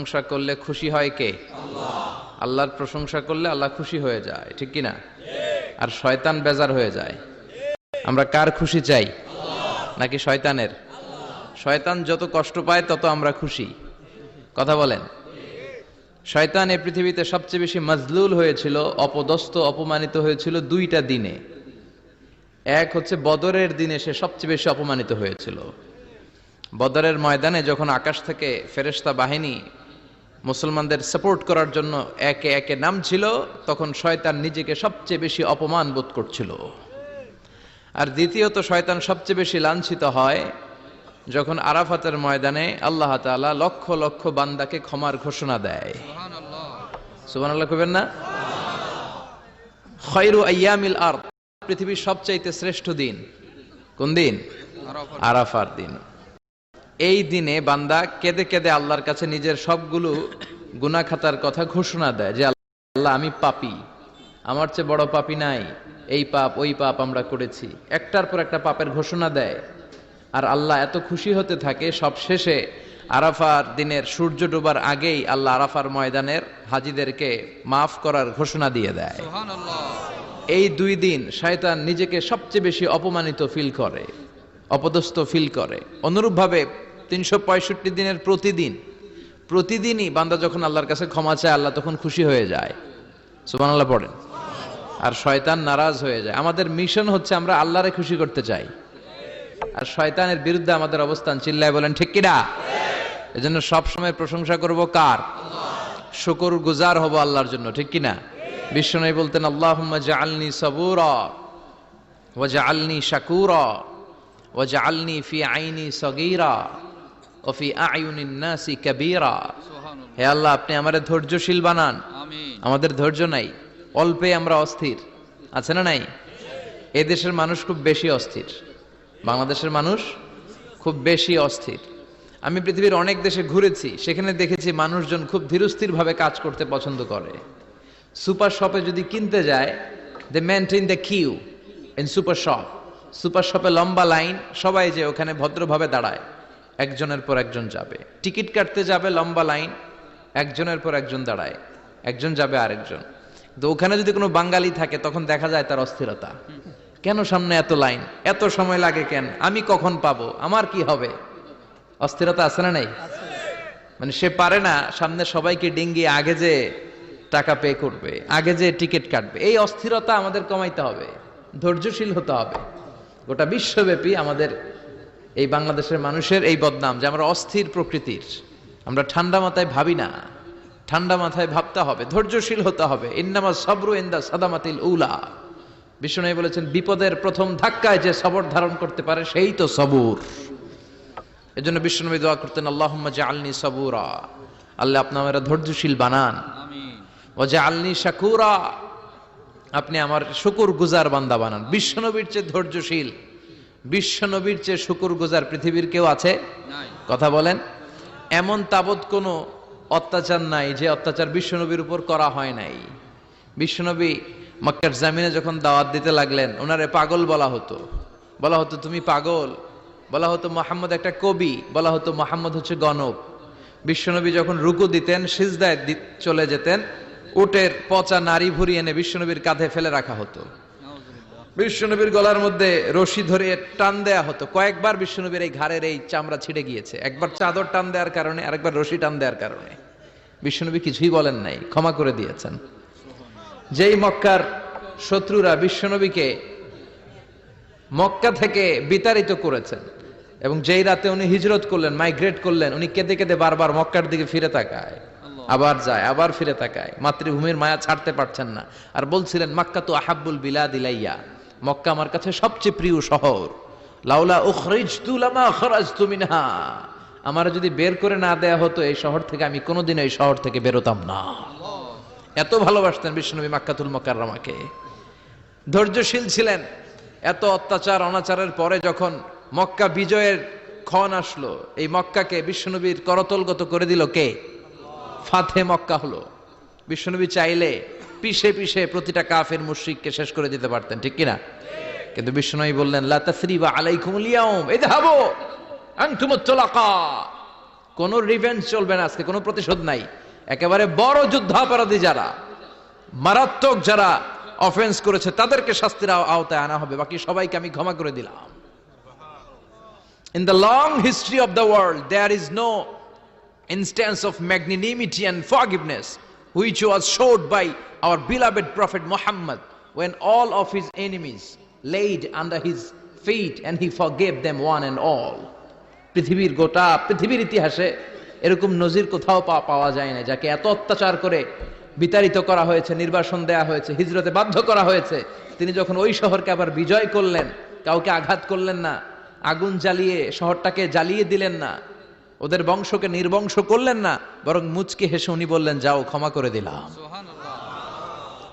প্রশংসা করলে খুশি হয় কে? আল্লাহর প্রশংসা করলে আল্লাহ খুশি হয়ে যায়, ঠিক কিনা? আর শয়তান বেজার হয়ে যায়। আমরা কার খুশি চাই? নাকি শয়তানের? শয়তান যত কষ্ট পায় তত আমরা খুশি। কথা বলেন। শয়তান এই পৃথিবীতে সবচেয়ে বেশি মাজলুল হয়েছিল, অপদস্থ অপমানিত হয়েছিল দুইটা দিনে। এক হচ্ছে বদরের দিনে সে সবচেয়ে বেশি অপমানিত হয়েছিল। বদরের ময়দানে যখন আকাশ থেকে ফেরেশতা বাহিনী মুসলমানদের সাপোর্ট করার জন্য একে একে নামছিল, তখন শয়তান নিজেকে সবচেয়ে বেশি অপমান বোধ করছিল। আর দ্বিতীয়ত শয়তান সবচেয়ে বেশি লাঞ্ছিত হয় যখন আরাফাতের ময়দানে আল্লাহ তাআলা লক্ষ লক্ষ বান্দাকে ক্ষমার ঘোষণা দেয়। সুবহানাল্লাহ কইবেন না? খায়রু আইয়ামিল আরদ, পৃথিবীর সবচাইতে শ্রেষ্ঠ দিন কোন দিন? আরাফার দিন। এই দিনে বান্দা কেঁদে কেঁদে আল্লাহর কাছে নিজের সবগুলো গুনাহ খাতার কথা ঘোষণা দেয় যে আল্লাহ আমি পাপী, আমার চেয়ে বড় পাপী নাই, এই পাপ ওই পাপ আমরা করেছি, একটার পর একটা পাপের ঘোষণা দেয়। আর আল্লাহ এত খুশি হতে থাকে, সব শেষে আরাফার দিনের সূর্য ডোবার আগেই আল্লাহ আরাফার ময়দানের হাজীদেরকে মাফ করার ঘোষণা দিয়ে দেয়। এই দুই দিন শয়তান নিজেকে সবচেয়ে বেশি অপমানিত ফিল করে, অপদস্থ ফিল করে। অনুরূপভাবে 365 দিনের প্রতিদিনই বান্দা যখন আল্লাহর কাছে ক্ষমা চায়, আল্লাহ তখন খুশি হয়ে যায়। সুবহানাল্লাহ পড়েন। আর শয়তান নারাজ হয়ে যায়। আমাদের মিশন হচ্ছে আমরা আল্লাহরে খুশি করতে চাই, আর শয়তানের বিরুদ্ধে আমাদের অবস্থান। চিল্লায় বলেন ঠিক কিনা? এজন্য সবসময় প্রশংসা করব কার? শুকর গুজার হব আল্লাহর জন্য, ঠিক কিনা? বিশ্বনবী বলতেন আল্লাহুম্মা জাআলনি সাবুরা ওয়া জাআলনি শাকুরা ওয়া জাআলনি ফি আইনি সগীরা ওয়া ফি আয়ুনিন নাসি কাবীরা। হে আল্লাহ, আপনি আমারে ধৈর্যশীল বানান। আমাদের ধৈর্য নাই, অল্পে আমরা অস্থির। আছে না নাই? এই দেশের মানুষ খুব বেশি অস্থির, বাংলাদেশের মানুষ খুব বেশি অস্থির। আমি পৃথিবীর অনেক দেশে ঘুরেছি, সেখানে দেখেছি মানুষজন খুব ধীরস্থির ভাবে কাজ করতে পছন্দ করে। সুপার শপে যদি কিনতে যায়, they maintain the queue in super shop. Super শপে লম্বা লাইন, সবাই যে ওখানে ভদ্রভাবে দাঁড়ায়, একজনের পর একজন যাবে। টিকিট কাটতে যাবে, লম্বা লাইন, একজনের পর একজন দাঁড়ায়, একজন যাবে আরেকজন। তো ওখানে যদি কোনো বাঙালি থাকে তখন দেখা যায় তার অস্থিরতা। কেন সামনে এত লাইন, এত সময় লাগে কেন, আমি কখন পাবো, আমার কি হবে? অস্থিরতা আছে না নাই? মানে সে পারে না সামনে সবাইকে ডিঙ্গিয়ে আগে যে টাকা পে করবে, আগে যে টিকিট কাটবে। এই অস্থিরতা আমাদের কমাইতে হবে, ধৈর্যশীল হতে হবে। গোটা বিশ্বব্যাপী আমাদের এই বাংলাদেশের মানুষের এই বদনাম যে আমরা অস্থির প্রকৃতির, আমরা ঠান্ডা মাথায় ভাবি না। ঠান্ডা মাথায় ভাবতে হবে, ধৈর্যশীল হতে হবে। ইন্নামা সাবরু ইনদা সাদামাতিল উলা। বিষ্ণু বলেছেন বিপদের প্রথম ধাক্কায় যে সবর ধারণ করতে পারে সেই তো সবুর। এজন্য বিষ্ণু দোয়া করতেন আল্লাহুম্মা জাআলনি সাবুরা, আল্লাহ আপনি আমারে ধৈর্যশীল বানান। আমিন। ওয়া জাআলনি শাকুরা, আপনি আমার শুকর গুজার বান্দা বানান। বিশ্বনবীর চেয়ে ধৈর্যশীল, বিশ্বনবীর চেয়ে শুকর গুজার পৃথিবীর কেউ আছে? নাই। কথা বলেন। এমন তাবৎ কোনো অত্যাচার নাই যে অত্যাচার বিশ্বনবীর উপর করা হয় নাই। বিশ্বনবী মক্কার জামিনে যখন দাওয়াত দিতে লাগলেন, ওনারে পাগল বলা হতো, বলা হতো তুমি পাগল, বলা হতো মুহাম্মদ একটা কবি, বলা হতো মুহাম্মদ হচ্ছে গণক। বিশ্বনবী যখন রুকু দিতেন, সিজদায় চলে যেতেন, উটের পচা নারী ভুরি এনে বিশ্বনবীর কাঁধে ফেলে রাখা হতো। বিশ্বনবীর গলার মধ্যে রশি ধরে টান দেয়া হতো। কয়েকবার বিশ্বনবীর এই ঘাড়ের এই চামড়া ছিঁড়ে গিয়েছে, একবার চাদর টান দেওয়ার কারণে, আরেকবার রশি টান দেওয়ার কারণে। বিশ্বনবী কিছুই বলেন নাই, ক্ষমা করে দিয়েছেন। যেই মক্কার শত্রুরা বিশ্বনবীকে মক্কা থেকে বিতাড়িত করেছেন, এবং যেই রাতে উনি হিজরত করলেন, মাইগ্রেট করলেন, উনি কেঁদে কেঁদে বারবার মক্কার দিকে ফিরে তাকায়, আবার যায়, আবার ফিরে তাকায়, মাতৃভূমির মায়া ছাড়তে পারছেন না। আর বলছিলেন মাক্কা তো আহাব্বুল বিলাদ ইলাইয়া, মক্কা আমার কাছে সবচেয়ে প্রিয় শহর। লাউলা উখরিজতু লামা খরাজতু মিনহা, আমার যদি বের করে না দেয়া হতো এই শহর থেকে, আমি কোনোদিন এই শহর থেকে বেরোতাম না। এত ভালোবাসতেন বিশ্বনবী মাক্কাতুল মুকাররমাকে, ধৈর্যশীল ছিলেন। এত অত্যাচার অনাচারের পরে যখন মক্কা বিজয়ের ক্ষণ আসলো, এই মক্কাকে বিশ্বনবীর করতলগত করে দিল কে? ফাতে মক্কা হলো। বিশ্বনবী চাইলে পিষে পিষে প্রতিটা কাফের মুশরিককে শেষ করে দিতে পারতেন, ঠিক কিনা? কিন্তু বিশ্বনবী বললেন লা তাসরিবা আলাইকুমুল ইয়াউম ইযহাবু আনতুমুত তুলাকা, কোনো রিভেঞ্জ চলবে না, আজকে কোনো প্রতিশোধ নাই। একেবারে বড় যুদ্ধাপরাধী যারা, মারাত্মক যারা অফেন্স করেছে তাদেরকে শাস্তির আওতায় আনা হবে, বাকি সবাইকে আমি ক্ষমা করে দিলাম। In the long history of the world, there is no instance of magnanimity and forgiveness which was showed by our beloved Prophet Muhammad when all of his enemies laid under his feet and he forgave them one and all. পৃথিবীর গোটা পৃথিবীর ইতিহাসে এরকম নজির কোথাও পাওয়া যায় না, যাকে এত অত্যাচার করে বিতাড়িত করা হয়েছে, নির্বাসন দেয়া হয়েছে, হিজরতে বাধ্য করা হয়েছে, তিনি যখন ওই শহরকে আবার বিজয় করলেন, কাউকে আঘাত করলেন না, আগুন জ্বালিয়ে শহরটাকে জ্বালিয়ে দিলেন না, ওদের বংশকে নির্বংশ করলেন না, বরং মুচকি হেসে উনি বললেন, যাও ক্ষমা করে দিলাম।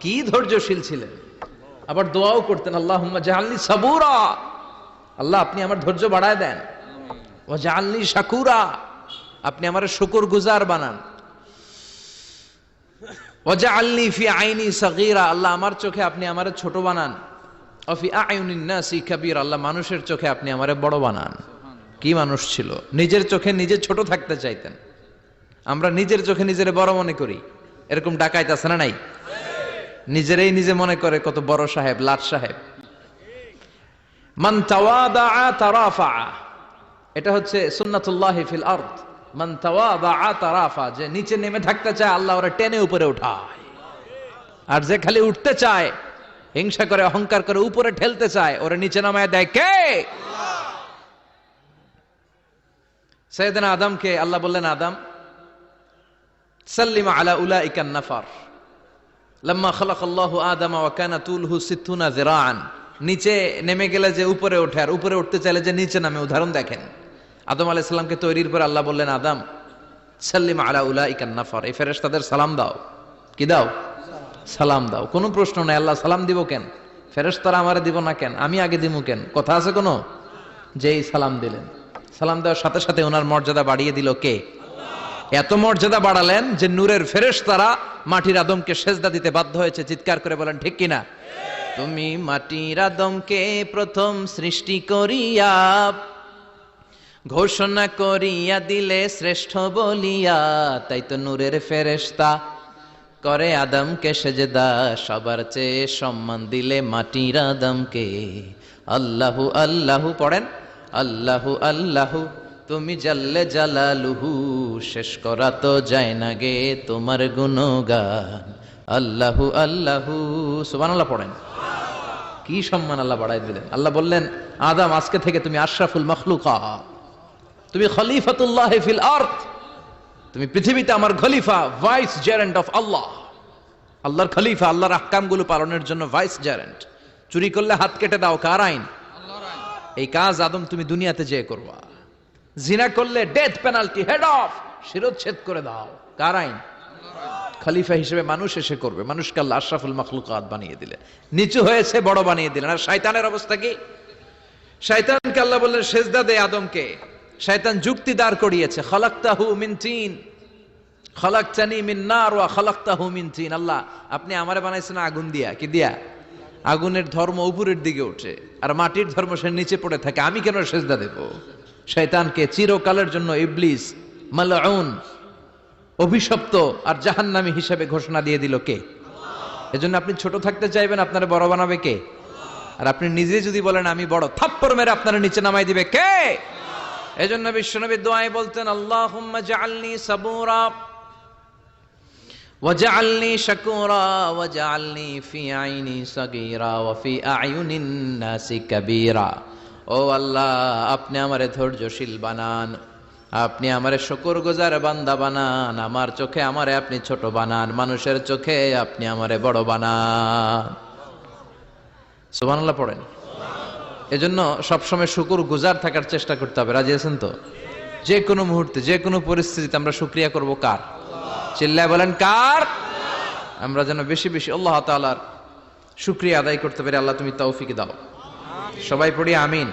কি ধৈর্যশীল ছিলেন। আবার দোয়াও করতেন, আল্লাহুম্মা জাআলনি সাবুরা, আল্লাহ আপনি আমার ধৈর্য বাড়ায় দেন, ওয়া জাআলনি শাকুরা, আপনি আমার শুকরগুজার বানান, ওয়া জাআলনি ফি আইনি সাগীরা, আল্লাহ আমার চোখে আপনি আমারে ছোট বানান, ওয়া ফি আয়ুনিন নাসি কাবীর, আল্লাহ মানুষের চোখে আপনি আমারে বড় বানান। কি মানুষ ছিল, নিজের চোখে নিজে ছোট থাকতে চাইতেন। আমরা নিজের চোখে নিজের বড় মনে করি, এরকম ডাকাইত আছে না নাই? নিজেরাই নিজে মনে করে কত বড় সাহেব, লাট সাহেব। মান তাওয়াদা তারাফা, এটা হচ্ছে সুন্নাতুল্লাহি ফিল আরদ। মান তাওয়াদা তারাফা, যে নিচে নেমে থাকতে চায় আল্লাহ ওরে টেনে উপরে উঠায়, আর যে খালি উঠতে চায়, হিংসা করে অহংকার করে উপরে ঠেলতে চায়, ওরে নিচে নামায় দেয় কে? সাইয়েদনা আদমকে আল্লাহ বললেন, আদম সাল্লিম আলা উলাইকা নাফার লাম্মা খালাকাল্লাহু আদামা ওয়া কানা তুলহু 60 যিরাআন। নিচে নেমে গেলে যে উপরে ওঠে, আর উপরে উঠতে চাইলে যে নিচে নামে, উদাহরণ দেখেন। আদম আলাইহিস সালামকে তৈরির পর আল্লাহ বললেন, আদম সাল্লিম আলা উলাইকা নাফার, এই ফেরেশতাদের সালাম দাও। কি দাও? সালাম দাও। কোনো প্রশ্ন নাই, আল্লাহ সালাম দিব কেন? ফেরেশতারা আমারে দিব না কেন? আমি আগে দিব কেন? কথা আছে কোনো? যেই সালাম দিলেন, সালাম দেওয়ার সাথে সাথে ওনার মর্যাদা বাড়িয়ে দিল কে? এত মর্যাদা বাড়ালেন যে নূরের ফেরেশতারা মাটির আদমকে সেজদা দিতে বাধ্য হয়েছে। চিৎকার করে বলেন ঠিক কিনা? তুমি মাটির আদমকে প্রথম সৃষ্টি করিয়া ঘোষণা করিয়া দিলে শ্রেষ্ঠ বলিয়া, তাই তো নূরের ফেরেশতা করে আদমকে সেজদা, সবার চেয়ে সম্মান দিলে মাটির আদমকে। আল্লাহু আল্লাহু পড়েন, আল্লাহু আল্লাহু তুমি জাল্লে জালালুহু, শেষ করা তো যায় না গে তোমার গুণগান। আল্লাহু আল্লাহু, সুবহানাল্লাহ পড়েন। কি সম্মান আল্লাহ বাড়াই দিলেন। আল্লাহ বললেন, আদম আজকে থেকে তুমি আশরাফুল মাখলুকাত, তুমি খলিফাতুল্লাহি ফিল আরদ, তুমি পৃথিবীতে আমার খলিফা, ভাইস জেরেন্ট অফ আল্লাহ। আল্লাহর খলিফা, আল্লাহর আহকামগুলো পালনের জন্য ভাইস জেরেন্ট। চুরি করলে হাত কেটে দাও, কার আইন? এই কাজ আদম তুমি দুনিয়াতে যেয়ে করবা। জিনা করলে ডেথ পেনাল্টি, হেড অফ, শিরোচ্ছেদ করে দাও, কার আইন? খলিফা হিসেবে মানুষ এসে করবে। মানুষকে আল্লাহ আশরাফুল মাখলুকাত বানিয়ে দিলেন, নিচু হয়েছে বড় বানিয়ে দিলেন। আর শয়তানের অবস্থা কি? শয়তানকে আল্লাহ বললেন সেজদা দে আদমকে। শয়তান যুক্তি দাঁড় করিয়েছে, খালাকতাহু মিন তিন খালাকতানি মিন নার ওয়া খালাকতাহু মিন তিন। আল্লাহ আপনি আমারে বানাইছেন আগুন দিয়া। কি দিয়া? আগুনের ধর্ম উপরের দিকে ওঠে, আর মাটির ধর্ম সে নিচে পড়ে থাকে, আমি কেন সেজদা দেব? শয়তানকে চিরকালের জন্য ইবলিস মালউন, অভিশপ্ত আর জাহান্নামী হিসেবে ঘোষণা দিয়ে দিল কে? এজন্য আপনি ছোট থাকতে চাইবেন, আপনারে বড় বানাবে কে? আর আপনি নিজে যদি বলেন আমি বড়, থাপ্পড় মেরে আপনারে নিচে নামাই দিবে কে? এজন্য বিশ্বনবী দোয়ায় বলতেন, আল্লাহুম্মা জাআলনি সাবুরা ওয়াজআলনি শাকুরা ওয়াজআলনি ফি আইনি সাগীরা ওয়া ফি আয়ুনিন নাসি কাবীরা। ও আল্লাহ, আপনি আমারে ধৈর্যশীল বানান, আপনি আমারে শুকরগুজার বান্দা বানান, আমার চোখে আমারে আপনি ছোট বানান, মানুষের চোখে আপনি আমারে বড় বানান। সুবহানাল্লাহ পড়েন। এজন্য সবসময় শুকরগুজার থাকার চেষ্টা করতে হবে। রাজি আছেন তো? যে কোনো মুহূর্তে, যে কোনো পরিস্থিতিতে আমরা শুকরিয়া করব কার? চিল্লায় বলেন কার? আমরা যেন বেশি বেশি আল্লাহ তাআলার শুকরিয়া আদায় করতে পারি। আল্লাহ তুমি তৌফিক দাও। সবাই পড়ি আমিন।